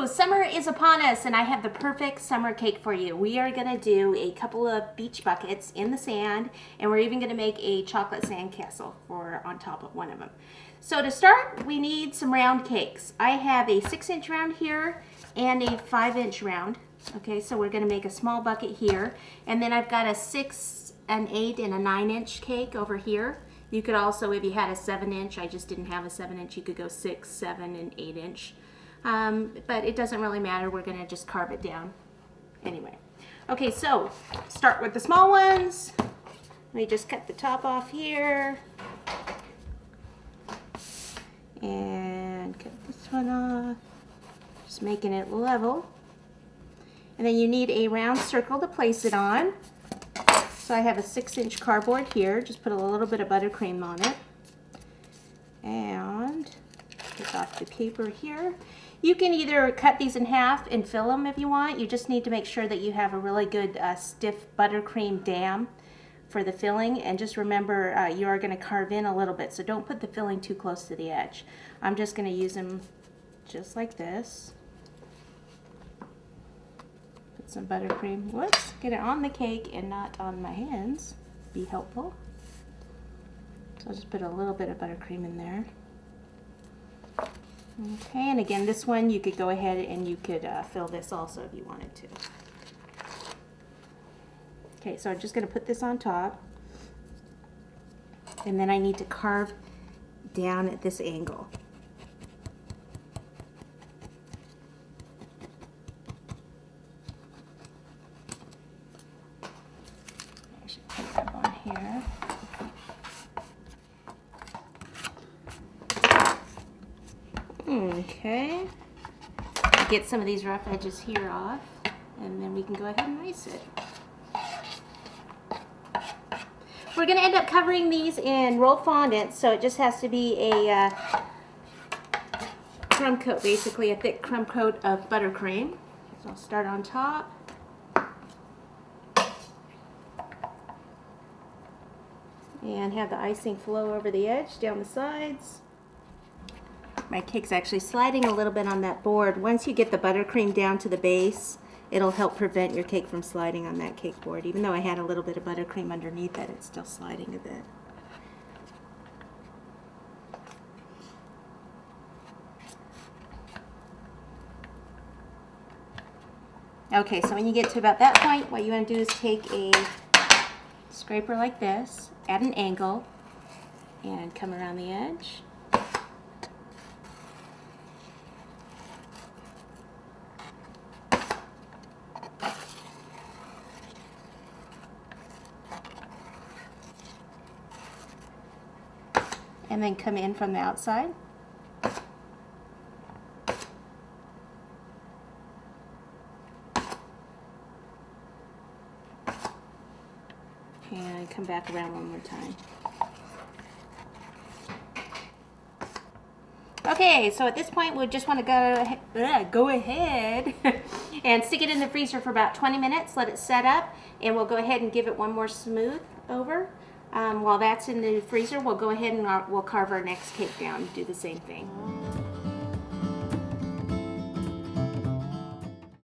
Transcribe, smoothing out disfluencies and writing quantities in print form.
summer is upon us and I have the perfect summer cake for you. We are gonna do a couple of beach buckets in the sand, and we're even gonna make a chocolate sandcastle for on top of one of them. So to start, we need some round cakes. I have a 6-inch round here and a 5-inch round. Okay, so we're gonna make a small bucket here, and then I've got a 6, an 8, and a 9-inch cake over here. You could also, if you had a 7-inch, I just didn't have a 7-inch, you could go 6, 7, and 8-inch. But it doesn't really matter. We're gonna just carve it down anyway. Okay, so start with the small ones. Let me just cut the top off here and cut this one off, just making it level. And then you need a round circle to place it on. So I have a 6-inch cardboard here. Just put a little bit of buttercream on it and take off the paper here. You can either cut these in half and fill them if you want. You just need to make sure that you have a really good stiff buttercream dam for the filling. And just remember, you are going to carve in a little bit, so don't put the filling too close to the edge. I'm just going to use them just like this. Put some buttercream. Whoops! Get it on the cake and not on my hands. Be helpful. So I'll just put a little bit of buttercream in there. Okay, and again, this one you could go ahead and you could fill this also if you wanted to. Okay, so I'm just going to put this on top, and then I need to carve down at this angle. I should put that on here. Okay, get some of these rough edges here off, and then we can go ahead and ice it. We're going to end up covering these in rolled fondant, so it just has to be a crumb coat, basically a thick crumb coat of buttercream. So I'll start on top. And have the icing flow over the edge, down the sides. My cake's actually sliding a little bit on that board. Once you get the buttercream down to the base, it'll help prevent your cake from sliding on that cake board. Even though I had a little bit of buttercream underneath it, it's still sliding a bit. Okay, so when you get to about that point, what you want to do is take a scraper like this, at an angle, and come around the edge. And then come in from the outside. And come back around one more time. Okay, so at this point we just want to go ahead and stick it in the freezer for about 20 minutes, let it set up, and we'll go ahead and give it one more smooth over. While that's in the freezer, we'll go ahead and we'll carve our next cake down and do the same thing.